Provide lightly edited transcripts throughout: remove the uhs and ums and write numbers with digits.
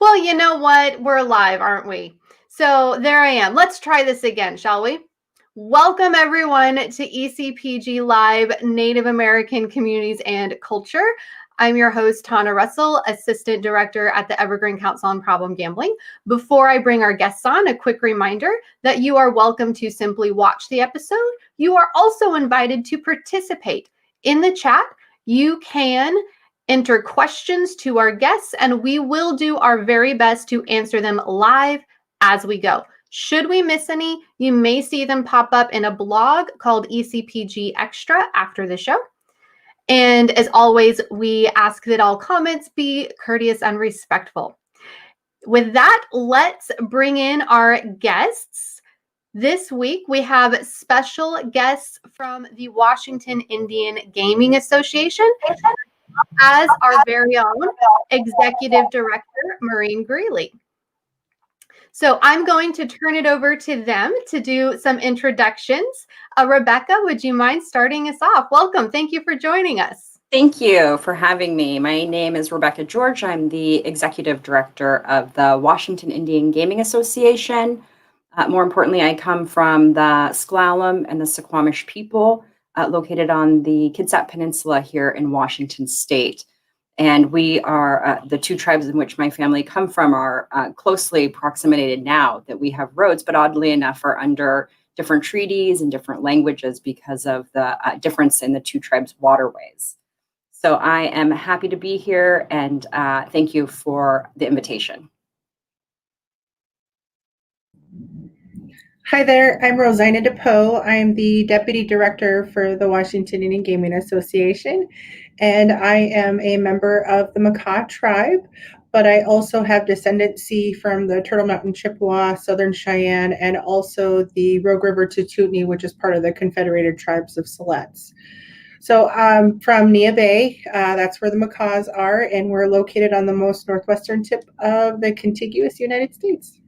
Well, you know what? We're live, aren't we? So there I am. Let's try this again, shall we? Welcome everyone to ECPG Live, Native American Communities and Culture. I'm your host, Tana Russell, Assistant Director at the Evergreen Council on Problem Gambling. Before I bring our guests on, a quick reminder that you are welcome to simply watch the episode. You are also invited to participate. In the chat, you can enter questions to our guests, and we will do our very best to answer them live as we go. Should we miss any, you may see them pop up in a blog called ECPG Extra after the show. And as always, we ask that all comments be courteous and respectful. With that, let's bring in our guests. This week, we have special guests from the Washington Indian Gaming Association, as our very own Executive Director, Maureen Greeley. So I'm going to turn it over to them to do some introductions. Rebecca, would you mind starting us off? Welcome. Thank you for joining us. Thank you for having me. My name is Rebecca George. I'm the Executive Director of the Washington Indian Gaming Association. More importantly, I come from the S'Klallam and the Suquamish people located on the Kitsap Peninsula here in Washington State. And we are, the two tribes in which my family come from are closely proximated now that we have roads, but oddly enough are under different treaties and different languages because of the difference in the two tribes' waterways. So I am happy to be here, and thank you for the invitation. Hi there, I'm Rosina DePoe. I'm the Deputy Director for the Washington Indian Gaming Association, and I am a member of the Makah tribe, but I also have descendancy from the Turtle Mountain Chippewa, Southern Cheyenne, and also the Rogue River Tututni, which is part of the Confederated Tribes of Siletz. So I'm from Nia Bay, that's where the Makahs are, and we're located on the most northwestern tip of the contiguous United States.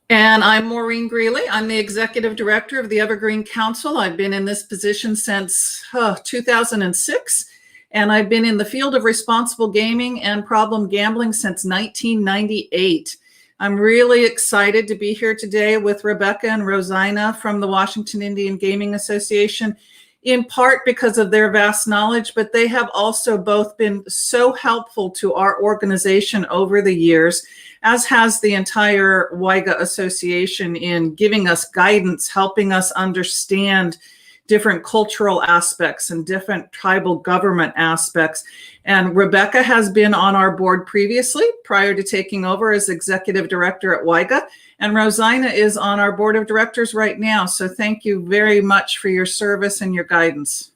And I'm Maureen Greeley. I'm the Executive Director of the Evergreen Council. I've been in this position since 2006, and I've been in the field of responsible gaming and problem gambling since 1998. I'm really excited to be here today with Rebecca and Rosina from the Washington Indian Gaming Association, in part because of their vast knowledge, but they have also both been so helpful to our organization over the years, as has the entire WIGA Association, in giving us guidance, helping us understand different cultural aspects and different tribal government aspects. And Rebecca has been on our board previously, prior to taking over as Executive Director at WIGA. And Rosina is on our board of directors right now. So thank you very much for your service and your guidance.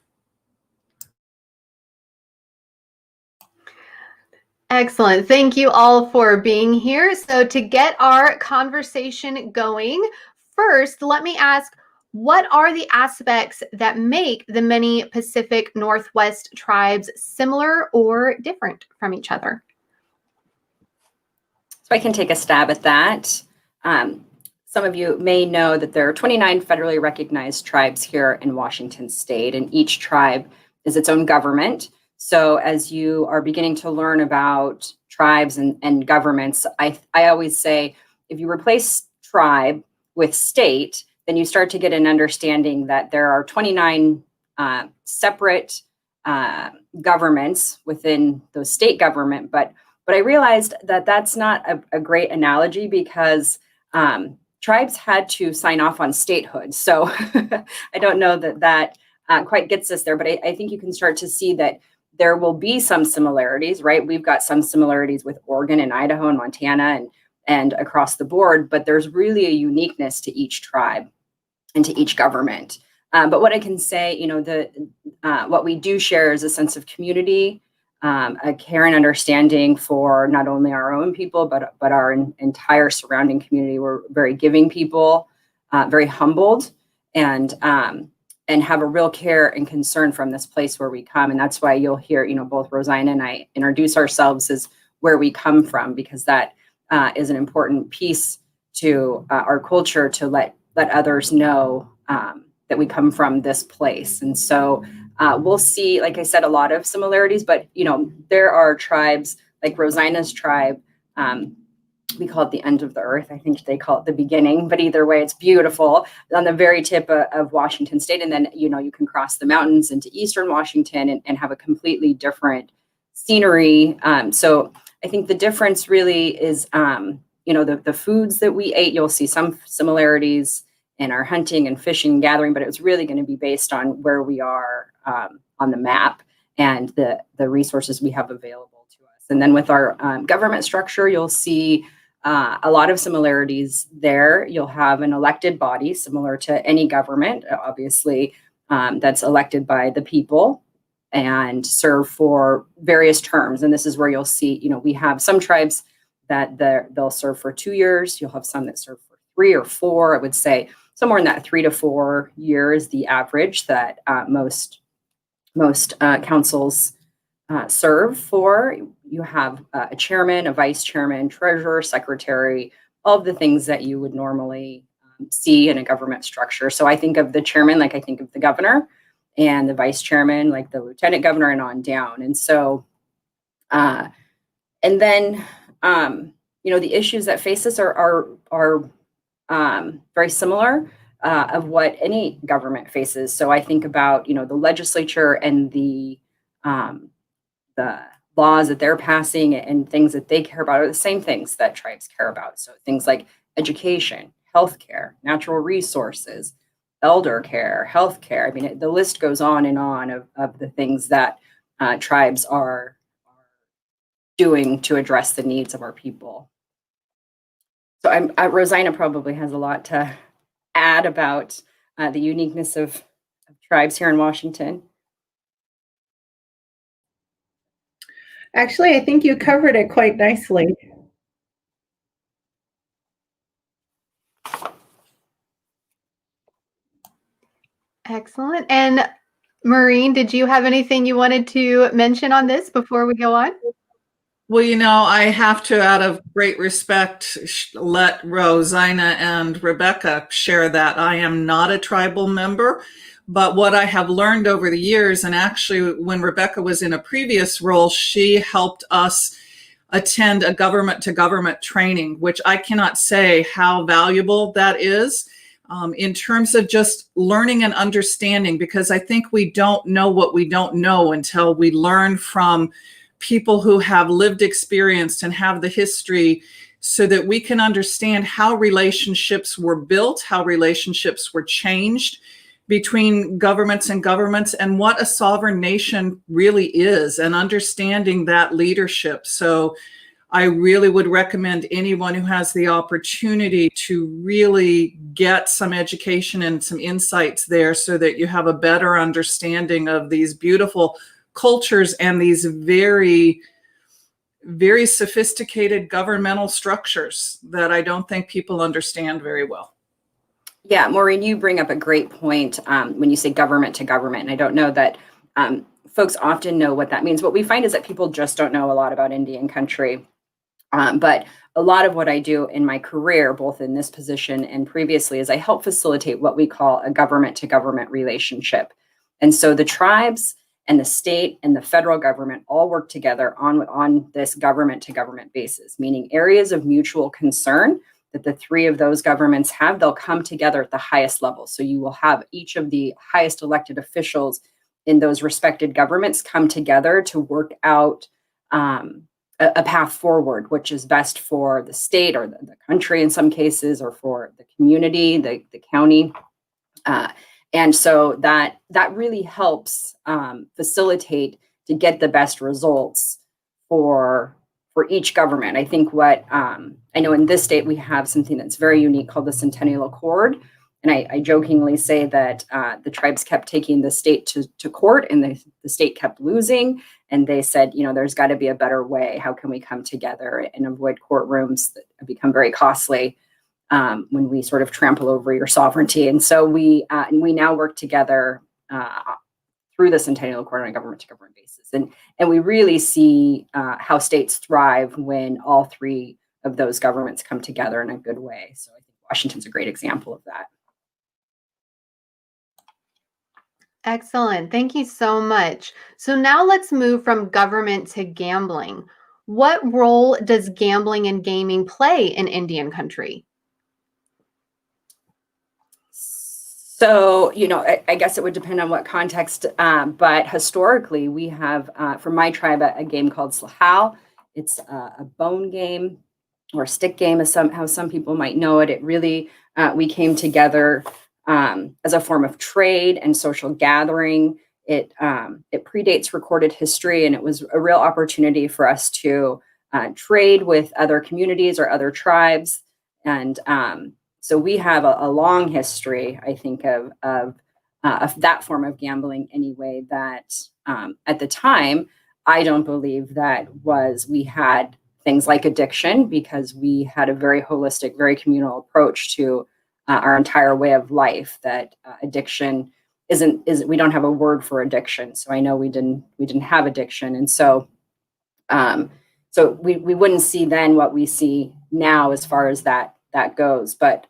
Excellent. Thank you all for being here. So to get our conversation going, first, let me ask, what are the aspects that make the many Pacific Northwest tribes similar or different from each other? So I can take a stab at that. Some of you may know that there are 29 federally recognized tribes here in Washington State, and each tribe is its own government. So as you are beginning to learn about tribes and governments, I always say, if you replace tribe with state, then you start to get an understanding that there are 29 separate governments within the state government. But I realized that that's not a great analogy, because tribes had to sign off on statehood. So I don't know that quite gets us there, but I think you can start to see that there will be some similarities, right? We've got some similarities with Oregon and Idaho and Montana and across the board, but there's really a uniqueness to each tribe and to each government. But what I can say, what we do share is a sense of community, a care and understanding for not only our own people, but our entire surrounding community. We're very giving people, very humbled, and have a real care and concern from this place where we come. And that's why you'll hear, both Rosina and I introduce ourselves as where we come from, because that is an important piece to our culture, to let others know that we come from this place. And so we'll see, like I said, a lot of similarities, but there are tribes like Rosina's tribe, we call it the end of the earth. I think they call it the beginning, but either way, it's beautiful on the very tip of Washington State. And then, you can cross the mountains into Eastern Washington and have a completely different scenery. So I think the difference really is, the foods that we ate. You'll see some similarities in our hunting and fishing and gathering, but it was really going to be based on where we are on the map and the resources we have available to us. And then with our government structure, you'll see a lot of similarities there. You'll have an elected body similar to any government, obviously, that's elected by the people and serve for various terms. And this is where you'll see, we have some tribes that they'll serve for 2 years. You'll have some that serve for 3 or 4. I would say somewhere in that 3 to 4 years, the average that most councils serve for. You have a chairman, a vice chairman, treasurer, secretary, all of the things that you would normally see in a government structure. So I think of the chairman like I think of the governor, and the vice chairman like the lieutenant governor, and on down. And so, and then, the issues that face us are very similar of what any government faces. So I think about, the legislature and the laws that they're passing and things that they care about are the same things that tribes care about. So things like education, healthcare, natural resources, elder care, healthcare. I mean, the list goes on and on of the things that tribes are doing to address the needs of our people. So Rosina probably has a lot to add about the uniqueness of tribes here in Washington. Actually, I think you covered it quite nicely. Excellent. And Maureen, did you have anything you wanted to mention on this before we go on? Well, I have to, out of great respect, let Rosina and Rebecca share that. I am not a tribal member, but what I have learned over the years, and actually when Rebecca was in a previous role, she helped us attend a government-to-government training, which I cannot say how valuable that is in terms of just learning and understanding, because I think we don't know what we don't know until we learn from people who have lived experience and have the history, so that we can understand how relationships were built, how relationships were changed between governments and what a sovereign nation really is, and understanding that leadership. So I really would recommend anyone who has the opportunity to really get some education and some insights there, so that you have a better understanding of these beautiful cultures and these very, very sophisticated governmental structures that I don't think people understand very well. Yeah, Maureen, you bring up a great point when you say government to government. And I don't know that folks often know what that means. What we find is that people just don't know a lot about Indian country. But a lot of what I do in my career, both in this position and previously, is I help facilitate what we call a government to government relationship. And so the tribes and the state and the federal government all work together on this government to government basis, meaning areas of mutual concern that the three of those governments have, they'll come together at the highest level. So you will have each of the highest elected officials in those respected governments come together to work out a path forward, which is best for the state or the country in some cases, or for the community, the county. And so that really helps facilitate to get the best results for each government. I think what I know in this state, we have something that's very unique called the Centennial Accord. And I jokingly say that the tribes kept taking the state to court, and the state kept losing. And they said, there's got to be a better way. How can we come together and avoid courtrooms that have become very costly when we sort of trample over your sovereignty? And so we now work together through the Centennial Accord on a government to government basis. And we really see how states thrive when all three of those governments come together in a good way. So I think Washington's a great example of that. Excellent. Thank you so much. So now let's move from government to gambling. What role does gambling and gaming play in Indian country? So, I guess it would depend on what context, but historically we have, from my tribe, a game called Slahal. It's a bone game or stick game, as how some people might know it. It really, we came together as a form of trade and social gathering. It predates recorded history, and it was a real opportunity for us to trade with other communities or other tribes. And so we have a long history, I think, of that form of gambling anyway, that at the time, I don't believe we had things like addiction, because we had a very holistic, very communal approach to our entire way of life. That addiction isn't we don't have a word for addiction. So I know we didn't have addiction, and so we wouldn't see then what we see now as far as that goes. But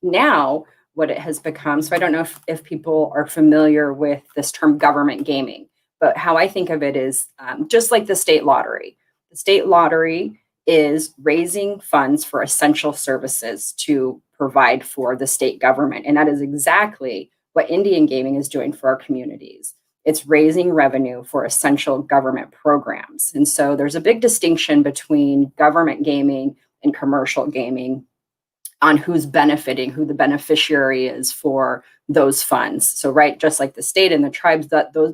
now what it has become, so I don't know if people are familiar with this term government gaming, but how I think of it is just like the state lottery. The state lottery is raising funds for essential services to provide for the state government. And that is exactly what Indian gaming is doing for our communities. It's raising revenue for essential government programs. And so there's a big distinction between government gaming and commercial gaming on who's benefiting, who the beneficiary is for those funds. So, right, just like the state and the tribes, that those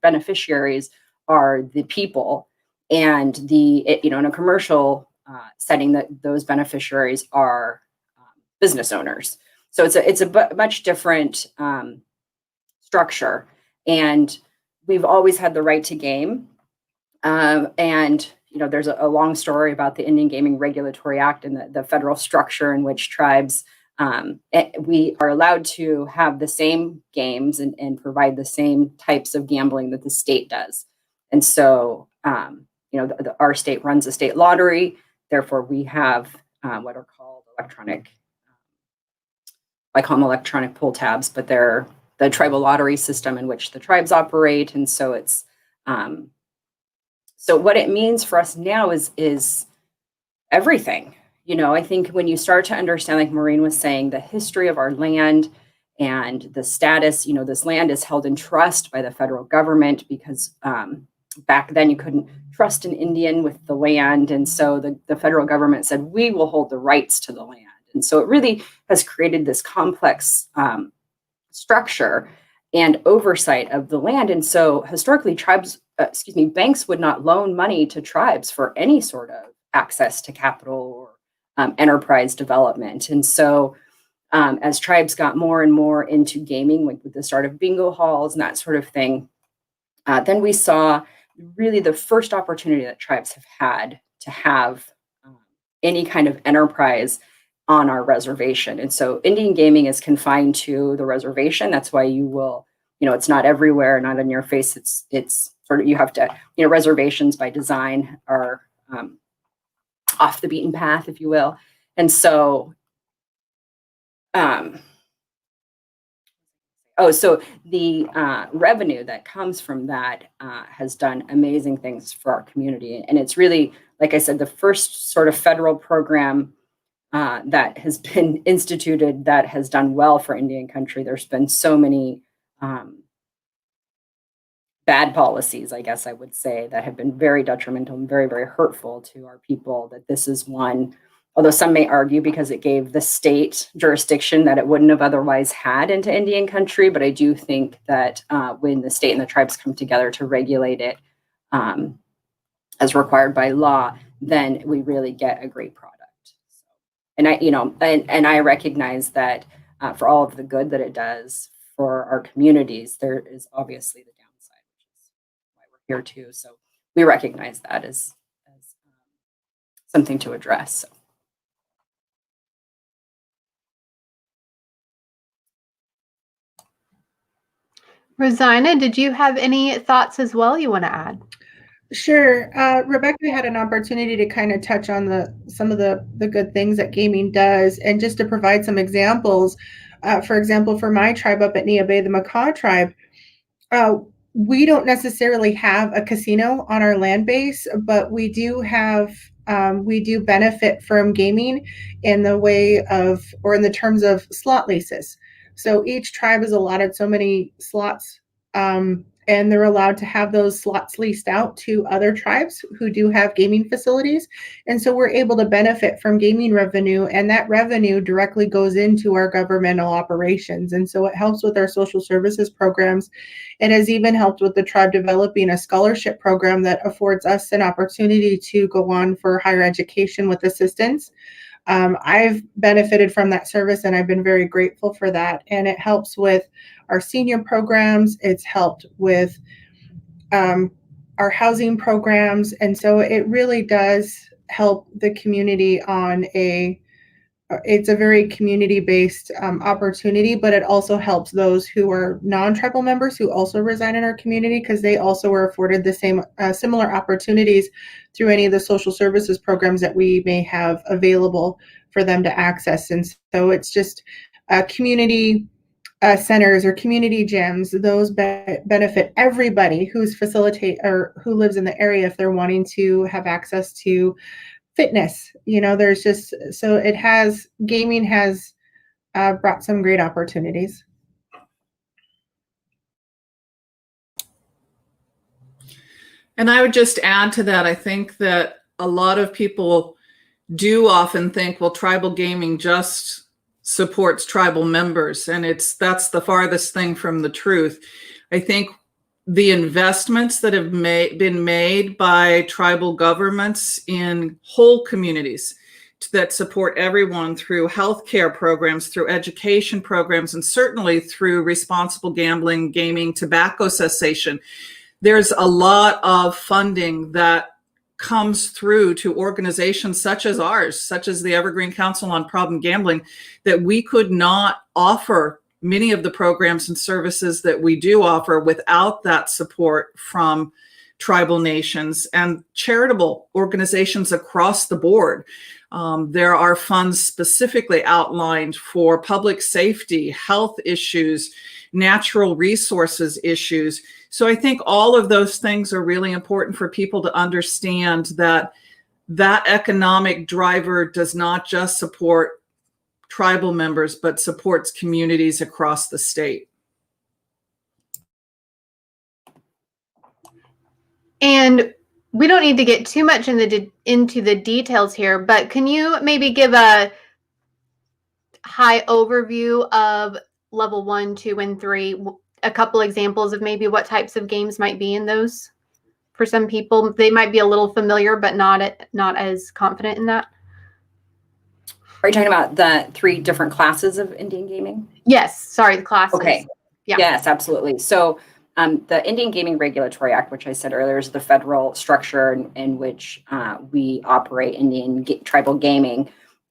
beneficiaries are the people, and in a commercial setting, that those beneficiaries are business owners. So it's a much different structure, and we've always had the right to game. And there's a long story about the Indian Gaming Regulatory Act and the federal structure in which tribes, we are allowed to have the same games and provide the same types of gambling that the state does. And so, our state runs a state lottery. Therefore, we have what are called electronic, I call them electronic pull tabs, but they're the tribal lottery system in which the tribes operate. And so it's, so what it means for us now is everything. I think when you start to understand, like Maureen was saying, the history of our land and the status, this land is held in trust by the federal government, because back then you couldn't trust an Indian with the land. And so the federal government said, we will hold the rights to the land. And so it really has created this complex structure and oversight of the land. And so historically, banks would not loan money to tribes for any sort of access to capital or enterprise development. And so as tribes got more and more into gaming, like with the start of bingo halls and that sort of thing, then we saw really the first opportunity that tribes have had to have any kind of enterprise on our reservation. And so Indian gaming is confined to the reservation. That's why you will, it's not everywhere, not in your face. It's sort of, you have to, reservations by design are off the beaten path, if you will. And so, so the revenue that comes from that has done amazing things for our community. And it's really, like I said, the first sort of federal program that has been instituted that has done well for Indian country. There's been so many bad policies, I guess I would say, that have been very detrimental and very, very hurtful to our people, that this is one, although some may argue because it gave the state jurisdiction that it wouldn't have otherwise had into Indian country. But I do think that when the state and the tribes come together to regulate it as required by law, then we really get a great product. And I recognize that for all of the good that it does for our communities, there is obviously the downside, which is why we're here too. So we recognize that as something to address. So. Rosina, did you have any thoughts as well you want to add? Sure. Rebecca had an opportunity to kind of touch on some of the good things that gaming does, and just to provide some examples. For example, for my tribe up at Nia Bay, the Makah tribe, we don't necessarily have a casino on our land base, but we do benefit from gaming in the way of, or in the terms of slot leases. So each tribe is allotted so many slots, and they're allowed to have those slots leased out to other tribes who do have gaming facilities. And so we're able to benefit from gaming revenue, and that revenue directly goes into our governmental operations. And so it helps with our social services programs. It has even helped with the tribe developing a scholarship program that affords us an opportunity to go on for higher education with assistance. I've benefited from that service, and I've been very grateful for that. And it helps with our senior programs. It's helped with our housing programs. And so it really does help the community it's a very community-based opportunity, but it also helps those who are non-tribal members who also reside in our community, because they also were afforded the same similar opportunities through any of the social services programs that we may have available for them to access. And so it's just community centers or community gyms. Those benefit everybody who lives in the area if they're wanting to have access to fitness. There's just, so gaming has brought some great opportunities. And I would just add to that, I think that a lot of people do often think, well, tribal gaming just supports tribal members, and that's the farthest thing from the truth. I think the investments that have been made by tribal governments in whole communities that support everyone through healthcare programs, through education programs, and certainly through responsible gambling, gaming, tobacco cessation. There's a lot of funding that comes through to organizations such as ours, such as the Evergreen Council on Problem Gambling, that we could not offer many of the programs and services that we do offer without that support from tribal nations and charitable organizations across the board. There are funds specifically outlined for public safety, health issues, natural resources issues. So I think all of those things are really important for people to understand, that economic driver does not just support tribal members, but supports communities across the state. And we don't need to get too much into the details here, but can you maybe give a high overview of level 1, 2, and 3, a couple examples of maybe what types of games might be in those? For some people, they might be a little familiar, but not as confident in that. Are you talking about the 3 different classes of Indian gaming? Yes. Sorry, the classes. Okay. Yeah. Yes, absolutely. So the Indian Gaming Regulatory Act, which I said earlier, is the federal structure in which we operate Indian tribal gaming,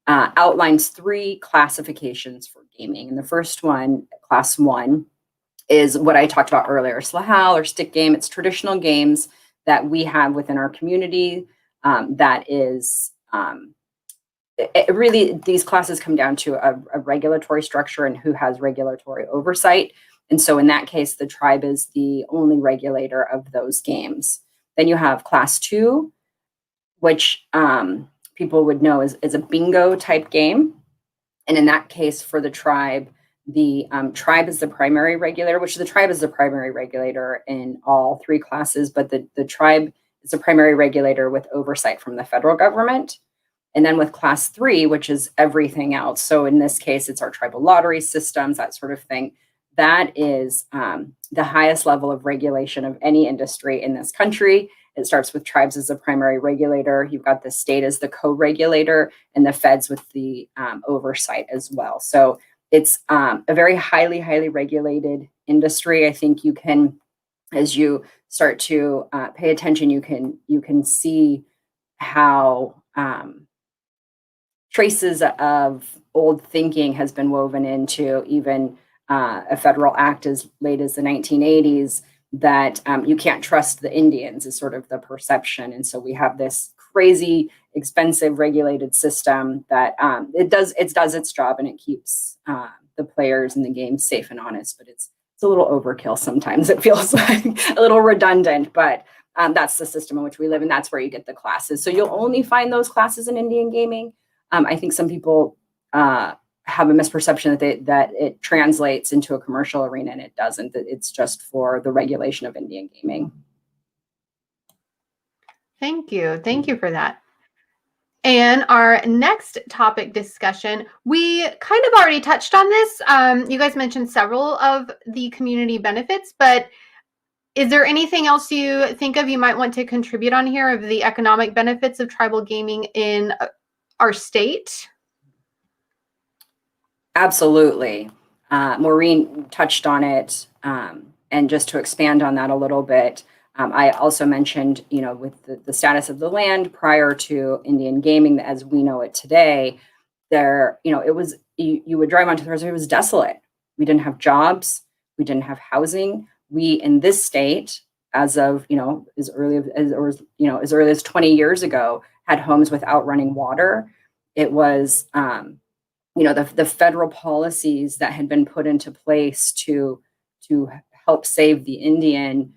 outlines 3 classifications for gaming. And the first one, class 1, is what I talked about earlier, slahal or stick game. It's traditional games that we have within our community. That is really, these classes come down to a regulatory structure and who has regulatory oversight. And so in that case, the tribe is the only regulator of those games. Then you have class 2, which people would know is a bingo type game. And in that case, for the tribe is the primary regulator, which the tribe is the primary regulator in all 3 classes, but the tribe is the primary regulator with oversight from the federal government. And then with class 3, which is everything else. So in this case, it's our tribal lottery systems, that sort of thing. That is the highest level of regulation of any industry in this country. It starts with tribes as the primary regulator. You've got the state as the co-regulator, and the feds with the oversight as well. So it's a very highly, highly regulated industry. I think you can, as you start to pay attention, you can see how traces of old thinking has been woven into even a federal act as late as the 1980s, that you can't trust the Indians is sort of the perception. And so we have this crazy, expensive, regulated system that it does its job, and it keeps the players in the game safe and honest, but it's a little overkill sometimes. It feels like a little redundant, but that's the system in which we live, and that's where you get the classes. So you'll only find those classes in Indian gaming. I think some people have a misperception that it translates into a commercial arena, and it doesn't. That it's just for the regulation of Indian gaming. Thank you. Thank you for that. And our next topic discussion, we kind of already touched on this. You guys mentioned several of the community benefits, but is there anything else you think of you might want to contribute on here of the economic benefits of tribal gaming in our state? Absolutely. Maureen touched on it. And just to expand on that a little bit, I also mentioned, with the status of the land prior to Indian gaming as we know it today, it was, you would drive onto the reservation, it was desolate. We didn't have jobs. We didn't have housing. We, in this state, as of, as early as 20 years ago, had homes without running water. It was, the federal policies that had been put into place to help save the Indian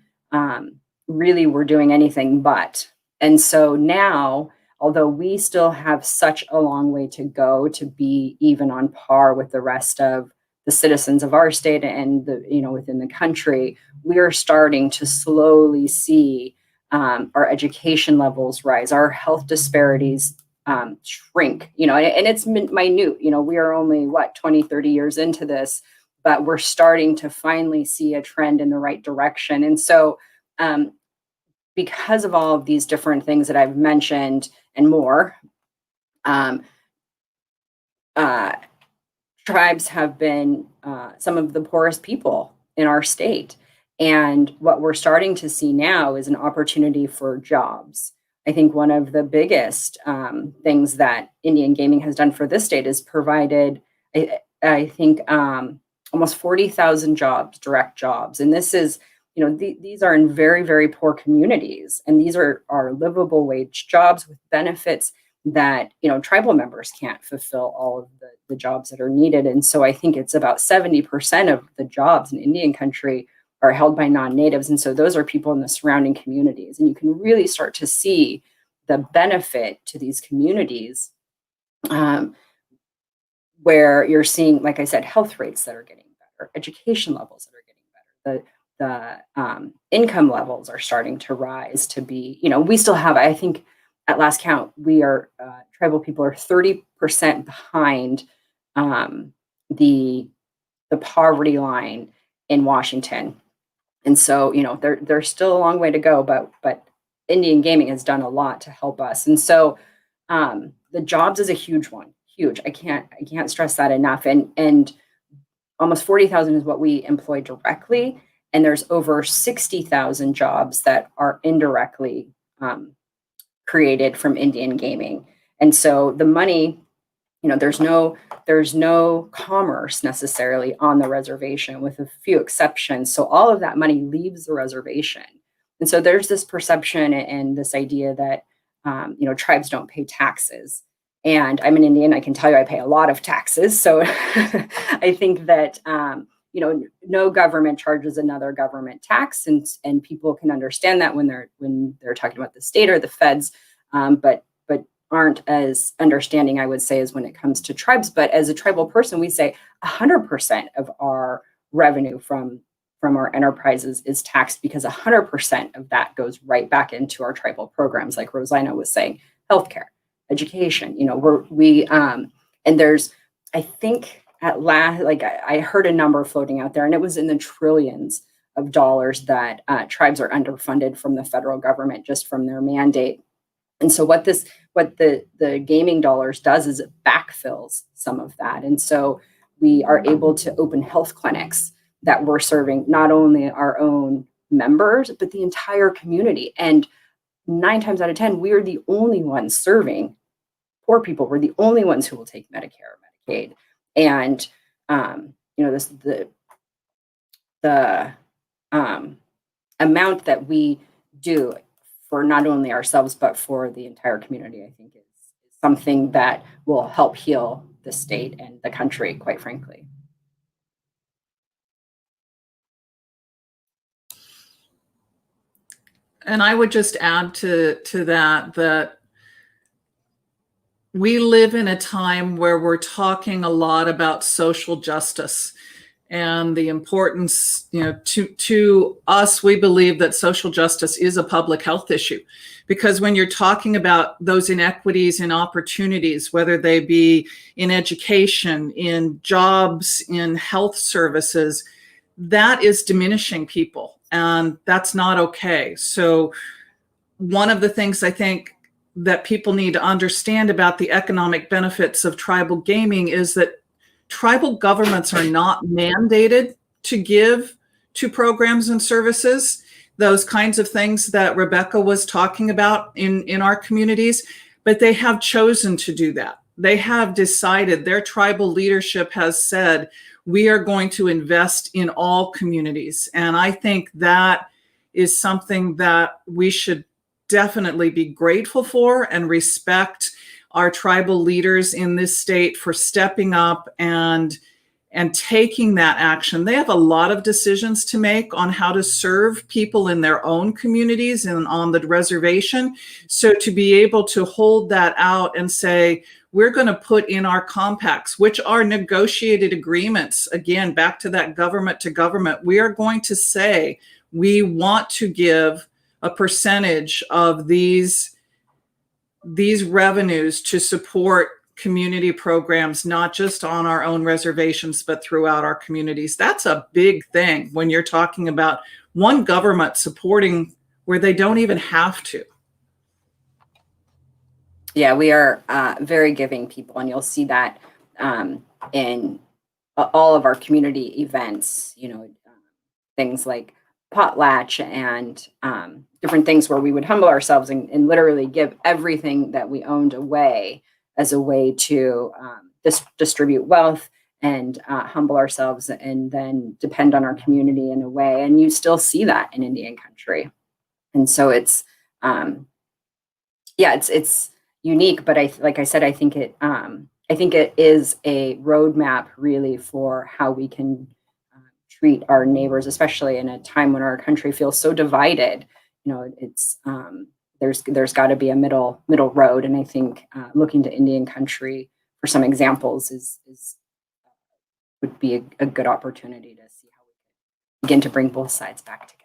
really were doing anything but. And so now, although we still have such a long way to go to be even on par with the rest of the citizens of our state and within the country, we are starting to slowly see our education levels rise, our health disparities shrink, and it's minute. We are only 20, 30 years into this, but we're starting to finally see a trend in the right direction. And so because of all of these different things that I've mentioned and more, tribes have been some of the poorest people in our state. And what we're starting to see now is an opportunity for jobs. I think one of the biggest things that Indian gaming has done for this state is provided, I think, almost 40,000 jobs, direct jobs. And this is, these are in very, very poor communities. And these are livable wage jobs with benefits that, tribal members can't fulfill all of the jobs that are needed. And so I think it's about 70% of the jobs in Indian country are held by non-natives. And so those are people in the surrounding communities. And you can really start to see the benefit to these communities where you're seeing, like I said, health rates that are getting better, education levels that are getting better, the income levels are starting to rise to be, we still have, I think at last count, we are, tribal people are 30% behind the poverty line in Washington. And so, there's still a long way to go, but Indian gaming has done a lot to help us. And so the jobs is a huge one, huge. I can't stress that enough. And almost 40,000 is what we employ directly. And there's over 60,000 jobs that are indirectly created from Indian gaming. And so the money, there's no commerce necessarily on the reservation with a few exceptions. So all of that money leaves the reservation. And so there's this perception and this idea that, tribes don't pay taxes. And I'm an Indian, I can tell you I pay a lot of taxes. So I think that, no government charges another government tax, and people can understand that when they're talking about the state or the feds, but aren't as understanding, I would say, as when it comes to tribes. But as a tribal person, we say 100% of our revenue from our enterprises is taxed, because 100% of that goes right back into our tribal programs, like Rosina was saying, healthcare, education. And there's, I think at last, I heard a number floating out there, and it was in the trillions of dollars that tribes are underfunded from the federal government just from their mandate. And so what the gaming dollars does is it backfills some of that. And so we are able to open health clinics that we're serving not only our own members, but the entire community. And 9 times out of 10, we're the only ones serving poor people. We're the only ones who will take Medicare or Medicaid. And, the amount that we do for not only ourselves, but for the entire community, I think is something that will help heal the state and the country, quite frankly. And I would just add to that we live in a time where we're talking a lot about social justice and the importance, to us, we believe that social justice is a public health issue, because when you're talking about those inequities in opportunities, whether they be in education, in jobs, in health services, that is diminishing people, and that's not okay. So one of the things I think that people need to understand about the economic benefits of tribal gaming is that tribal governments are not mandated to give to programs and services, those kinds of things that Rebecca was talking about in our communities, but they have chosen to do that. They have decided, their tribal leadership has said, we are going to invest in all communities. And I think that is something that we should definitely be grateful for and respect our tribal leaders in this state for stepping up and taking that action. They have a lot of decisions to make on how to serve people in their own communities and on the reservation. So to be able to hold that out and say, we're going to put in our compacts, which are negotiated agreements, again, back to that government to government, we are going to say, we want to give a percentage of these revenues to support community programs, not just on our own reservations, but throughout our communities. That's a big thing when you're talking about one government supporting where they don't even have to. Yeah, we are very giving people, and you'll see that in all of our community events, things like potlatch and different things where we would humble ourselves and literally give everything that we owned away as a way to distribute wealth and humble ourselves and then depend on our community in a way. And you still see that in Indian country. And so it's unique, but like I said, I think it is a roadmap really for how we can treat our neighbors, especially in a time when our country feels so divided. It's there's got to be a middle road, and I think looking to Indian country for some examples would be a good opportunity to see how we can begin to bring both sides back together.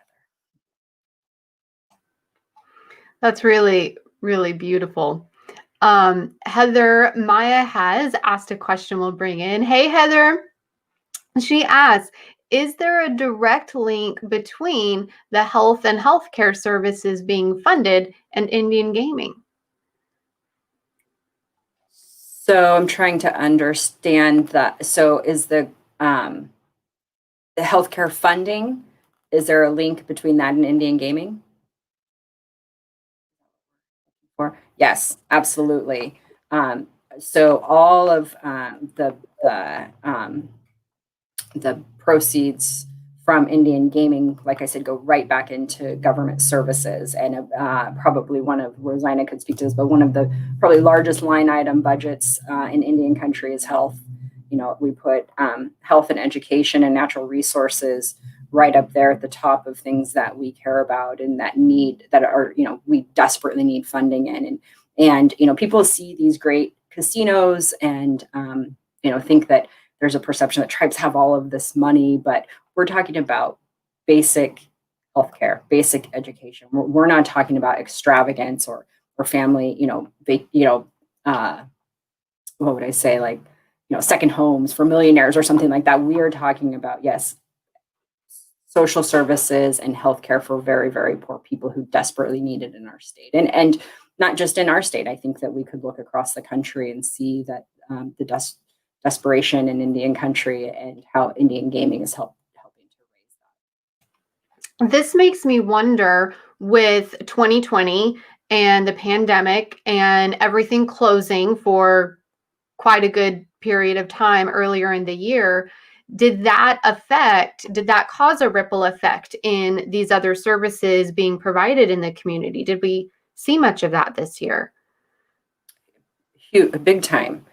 That's really, really beautiful. Heather Maya has asked a question we'll bring in. Hey, Heather. She asks, is there a direct link between the health and healthcare services being funded and Indian gaming? So I'm trying to understand that. So is the healthcare funding, is there a link between that and Indian gaming? Yes, absolutely. So all of the proceeds from Indian gaming, like I said, go right back into government services. And probably one of, Rosina could speak to this, but one of the probably largest line item budgets in Indian country is health. We put health and education and natural resources right up there at the top of things that we care about and we desperately need funding in. And people see these great casinos and, think that there's a perception that tribes have all of this money, but we're talking about basic healthcare, basic education. We're not talking about extravagance or family, what would I say? Like, second homes for millionaires or something like that. We are talking about, yes, social services and healthcare for very, very poor people who desperately need it in our state. And not just in our state. I think that we could look across the country and see that the desperation in Indian country and how Indian gaming is helping to raise that. This makes me wonder, with 2020 and the pandemic and everything closing for quite a good period of time earlier in the year, did that cause a ripple effect in these other services being provided in the community? Did we see much of that this year? Huge, big time.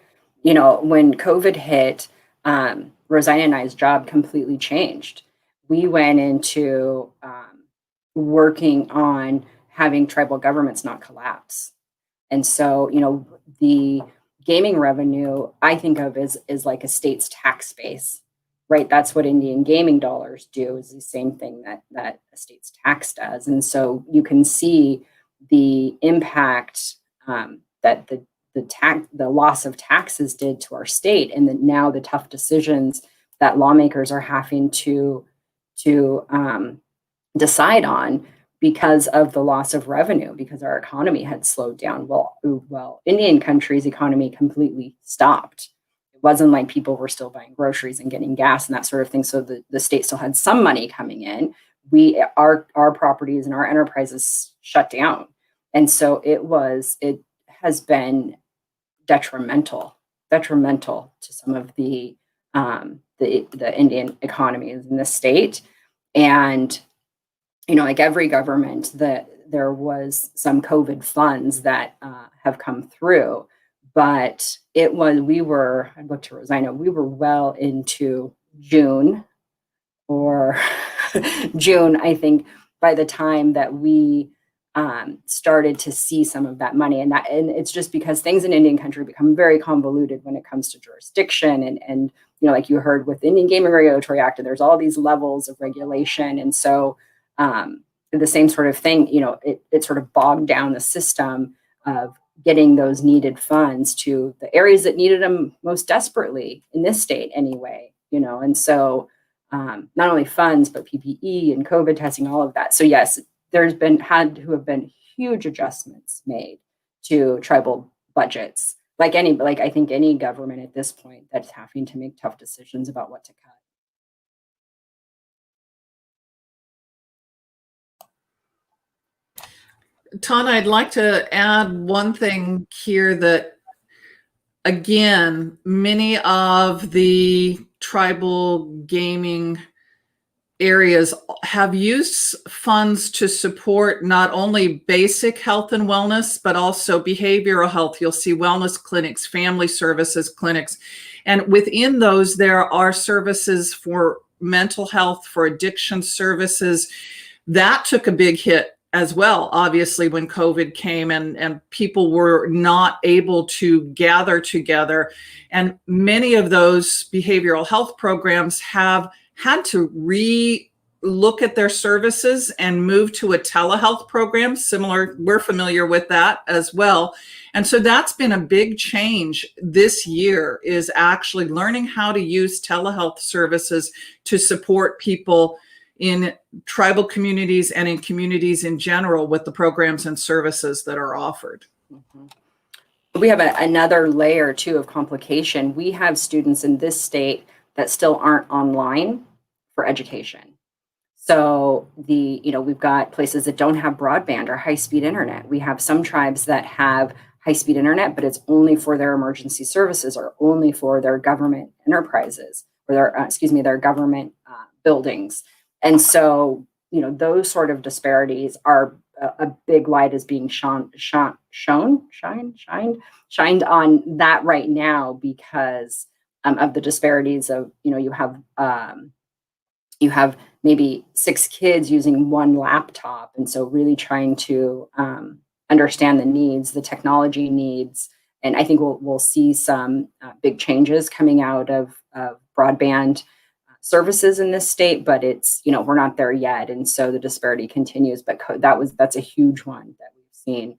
When COVID hit, Rosina and I's job completely changed. We went into working on having tribal governments not collapse. And so, the gaming revenue I think of is like a state's tax base, right? That's what Indian gaming dollars do, is the same thing that a state's tax does. And so you can see the impact that the loss of taxes did to our state, and that now the tough decisions that lawmakers are having to decide on because of the loss of revenue, because our economy had slowed down. Well, Indian country's economy completely stopped. It wasn't like people were still buying groceries and getting gas and that sort of thing. So the state still had some money coming in. Our properties and our enterprises shut down. And so it has been detrimental to some of the Indian economies in the state. And like every government, there was some COVID funds that have come through, but I looked to Rosina, we were well into June, I think, by the time that we started to see some of that money. And it's just because things in Indian country become very convoluted when it comes to jurisdiction. And like you heard with Indian Gaming Regulatory Act, and there's all these levels of regulation. And so the same sort of thing, it sort of bogged down the system of getting those needed funds to the areas that needed them most desperately in this state anyway, and so not only funds, but PPE and COVID testing, all of that. So yes, there's had to have been huge adjustments made to tribal budgets, like I think any government at this point that's having to make tough decisions about what to cut. Tana, I'd like to add one thing here that, again, many of the tribal gaming areas have used funds to support not only basic health and wellness, but also behavioral health. You'll see wellness clinics, family services clinics, and within those, there are services for mental health, for addiction services. That took a big hit as well, obviously, when COVID came and people were not able to gather together. And many of those behavioral health programs have had to look at their services and move to a telehealth program. Similar, we're familiar with that as well. And so that's been a big change this year, is actually learning how to use telehealth services to support people in tribal communities and in communities in general with the programs and services that are offered. Mm-hmm. We have another layer too of complication. We have students in this state that still aren't online for education. So we've got places that don't have broadband or high-speed internet. We have some tribes that have high-speed internet, but it's only for their emergency services or only for their government enterprises or their government buildings. And so, those sort of disparities are a big light is being shined on that right now because of the disparities of, you have maybe 6 kids using one laptop. And so really trying to understand the needs, the technology needs. And I think we'll see some big changes coming out of broadband services in this state, but it's, we're not there yet. And so the disparity continues, but that's a huge one that we've seen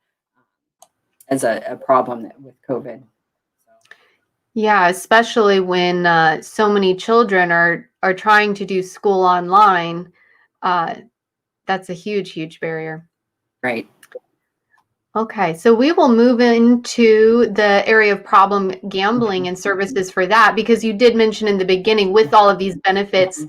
as a problem with COVID. Yeah, especially when so many children are trying to do school online. That's a huge barrier. Right. Okay, so we will move into the area of problem gambling and services for that, because you did mention in the beginning, with all of these benefits,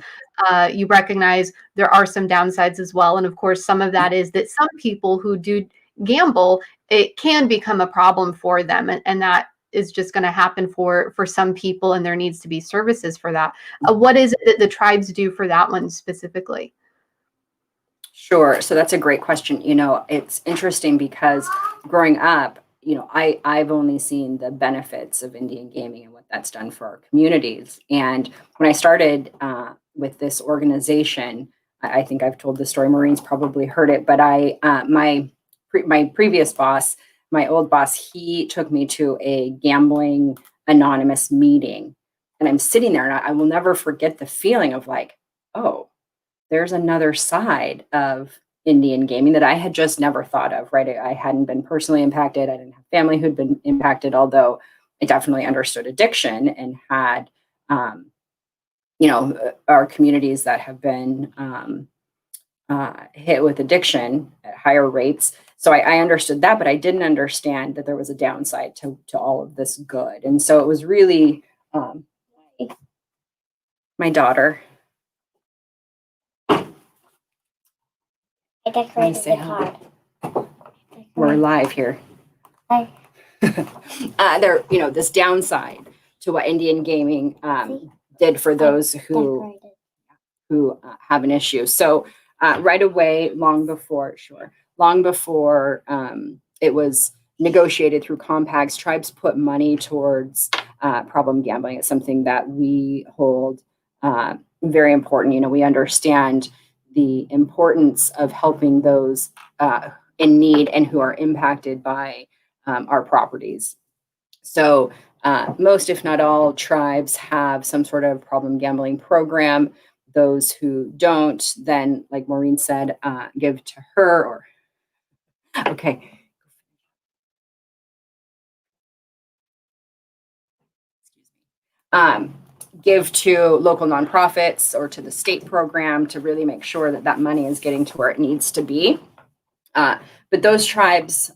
you recognize there are some downsides as well. And of course, some of that is that some people who do gamble, it can become a problem for them. And that is just going to happen for some people, and there needs to be services for that. What is it that the tribes do for that one specifically? Sure. So that's a great question. It's interesting because growing up, I've only seen the benefits of Indian gaming and what that's done for our communities. And when I started with this organization, I think I've told the story. Maureen's probably heard it, but my previous boss, my old boss, he took me to a gambling anonymous meeting, and I'm sitting there, and I will never forget the feeling of like, oh, there's another side of Indian gaming that I had just never thought of, right? I hadn't been personally impacted. I didn't have family who'd been impacted, although I definitely understood addiction and had, our communities that have been hit with addiction at higher rates. So I understood that, but I didn't understand that there was a downside to all of this good. And so it was really my daughter. I decorated the card. We're live here. Hi. This downside to what Indian gaming did for those who have an issue. So right away, long before it was negotiated through compacts, tribes put money towards problem gambling. It's something that we hold very important. We understand the importance of helping those in need and who are impacted by our properties. So most, if not all, tribes have some sort of problem gambling program. Those who don't, then, like Maureen said, give to her or, okay. Give to local nonprofits or to the state program to really make sure that that money is getting to where it needs to be. But those tribes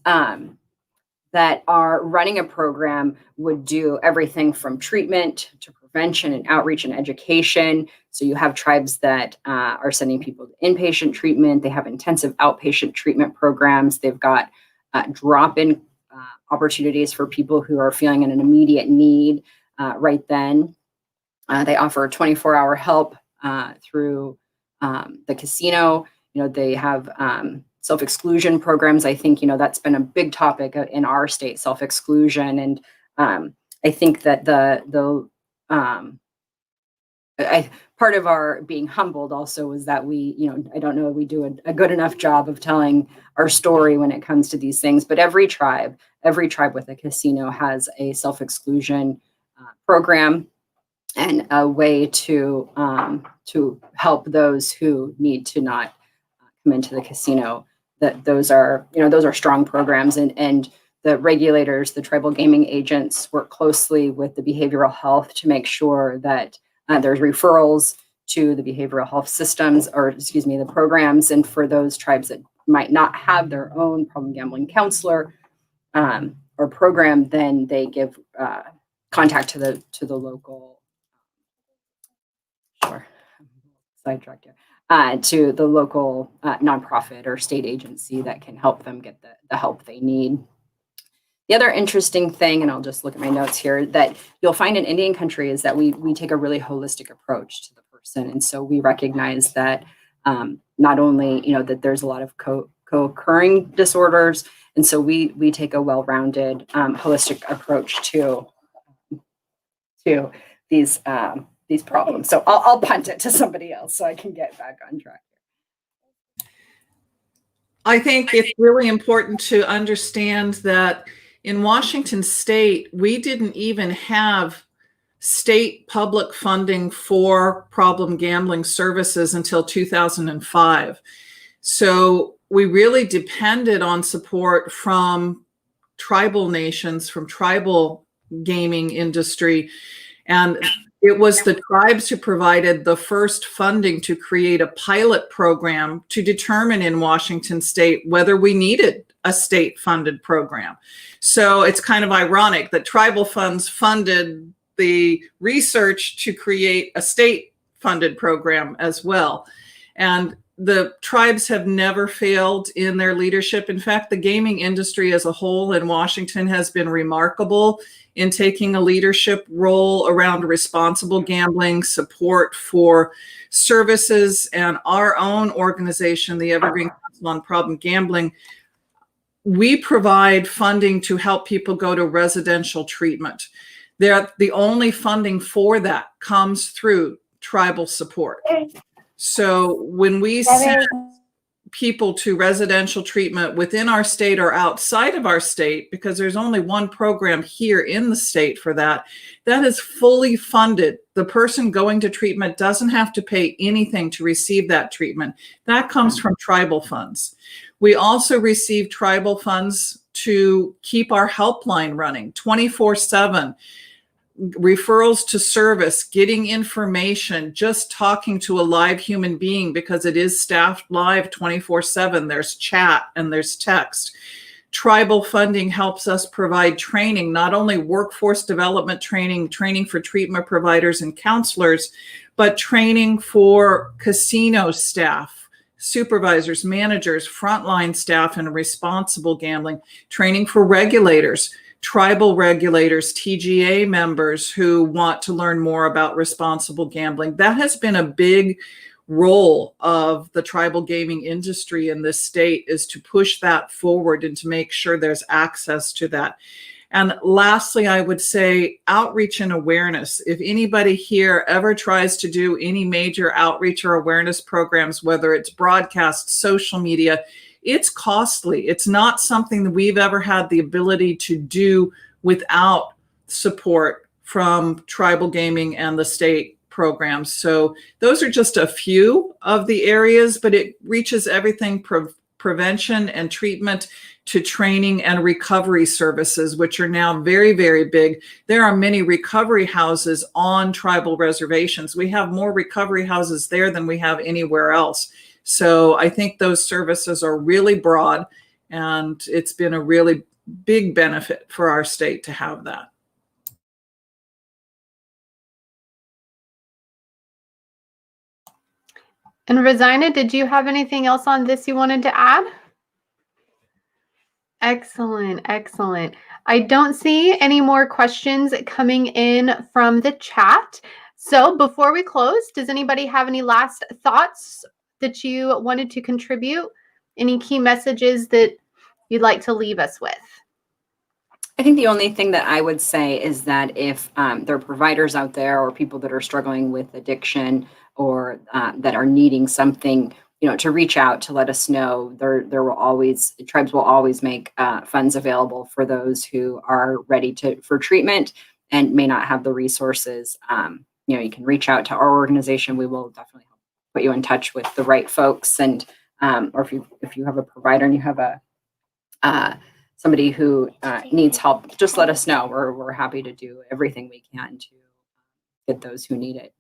that are running a program would do everything from treatment to prevention and outreach and education. So you have tribes that are sending people to inpatient treatment. They have intensive outpatient treatment programs. They've got drop-in opportunities for people who are feeling an immediate need right then. They offer 24-hour help through the casino. They have self-exclusion programs. I think, that's been a big topic in our state, self-exclusion. And I think that part of our being humbled also was that we, I don't know if we do a good enough job of telling our story when it comes to these things, but every tribe with a casino has a self-exclusion program and a way to help those who need to not come into the casino. That those are strong programs, and the regulators, the tribal gaming agents, work closely with the behavioral health to make sure that there's referrals to the behavioral health systems, the programs. And for those tribes that might not have their own problem gambling counselor or program, then they give contact to the local. Sidetracked here. To the local nonprofit or state agency that can help them get the help they need. The other interesting thing, and I'll just look at my notes here, that you'll find in Indian country is that we take a really holistic approach to the person. And so we recognize that not only, that there's a lot of co-occurring disorders. And so we take a well-rounded, holistic approach to these problems. So I'll punt it to somebody else so I can get back on track. I think it's really important to understand that in Washington State, we didn't even have state public funding for problem gambling services until 2005. So we really depended on support from tribal nations, from tribal gaming industry. And it was the tribes who provided the first funding to create a pilot program to determine in Washington State whether we needed a state-funded program. So it's kind of ironic that tribal funds funded the research to create a state-funded program as well. And the tribes have never failed in their leadership. In fact, the gaming industry as a whole in Washington has been remarkable in taking a leadership role around responsible gambling, support for services, and our own organization, the Evergreen Council on Problem Gambling. We provide funding to help people go to residential treatment. The only funding for that comes through tribal support. So when we send people to residential treatment within our state or outside of our state, because there's only one program here in the state for that, that is fully funded. The person going to treatment doesn't have to pay anything to receive that treatment. That comes from tribal funds. We also receive tribal funds to keep our helpline running 24/7. Referrals to service, getting information, just talking to a live human being, because it is staffed live 24/7. There's chat and there's text. Tribal funding helps us provide training, not only workforce development training, training for treatment providers and counselors, but training for casino staff, supervisors, managers, frontline staff in responsible gambling, training for regulators, tribal regulators, TGA members who want to learn more about responsible gambling. That has been a big role of the tribal gaming industry in this state, is to push that forward and to make sure there's access to that. And lastly, I would say outreach and awareness. If anybody here ever tries to do any major outreach or awareness programs, whether it's broadcast, social media, it's costly. It's not something that we've ever had the ability to do without support from tribal gaming and the state programs. So those are just a few of the areas, but it reaches everything prevention and treatment to training and recovery services, which are now very, very big. There are many recovery houses on tribal reservations. We have more recovery houses there than we have anywhere else. So I think those services are really broad, and it's been a really big benefit for our state to have that. And Rosina, did you have anything else on this you wanted to add? Excellent, excellent. I don't see any more questions coming in from the chat. So before we close, does anybody have any last thoughts that you wanted to contribute? Any key messages that you'd like to leave us with? I think the only thing that I would say is that if there are providers out there or people that are struggling with addiction or that are needing something, to reach out to let us know. Tribes will always make funds available for those who are ready for treatment and may not have the resources. You can reach out to our organization. We will definitely put you in touch with the right folks. And or if you have a provider and you have somebody who needs help, just let us know. We're happy to do everything we can to get those who need it.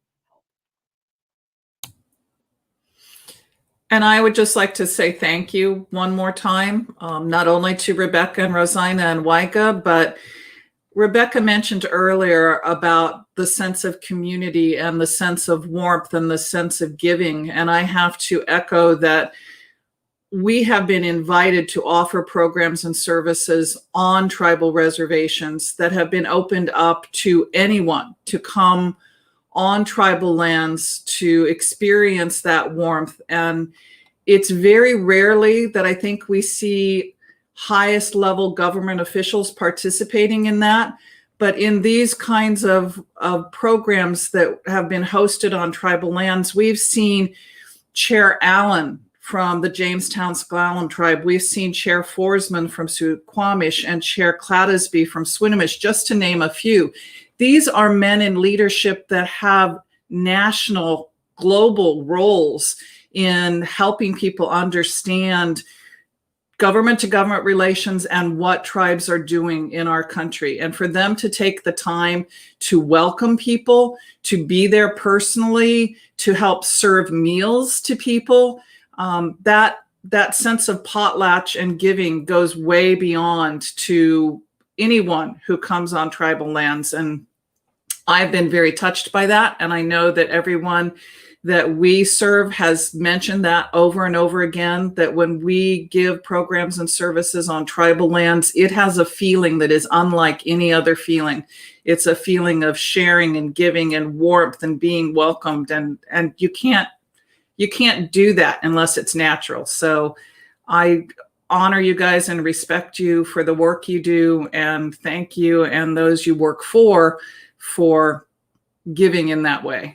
And I would just like to say thank you one more time, not only to Rebecca and Rosina and WIGA, but Rebecca mentioned earlier about the sense of community and the sense of warmth and the sense of giving. And I have to echo that we have been invited to offer programs and services on tribal reservations that have been opened up to anyone to come on tribal lands to experience that warmth. And it's very rarely that I think we see highest level government officials participating in that. But in these kinds of programs that have been hosted on tribal lands, we've seen Chair Allen from the Jamestown Sklallam tribe. We've seen Chair Forsman from Suquamish and Chair Clattisby from Swinomish, just to name a few. These are men in leadership that have national, global roles in helping people understand government to government relations and what tribes are doing in our country. And for them to take the time to welcome people, to be there personally, to help serve meals to people, that sense of potlatch and giving goes way beyond to anyone who comes on tribal lands. And I've been very touched by that. And I know that everyone that we serve has mentioned that over and over again, that when we give programs and services on tribal lands, it has a feeling that is unlike any other feeling. It's a feeling of sharing and giving and warmth and being welcomed. And you can't do that unless it's natural. So I honor you guys and respect you for the work you do, and thank you and those you work for giving in that way.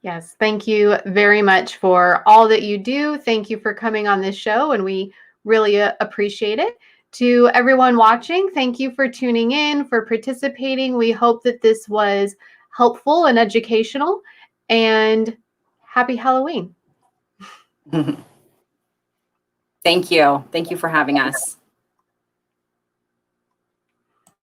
Yes, thank you very much for all that you do. Thank you for coming on this show, and we really appreciate it. To everyone watching, thank you for tuning in, for participating. We hope that this was helpful and educational, and happy Halloween. Thank you. Thank you for having us.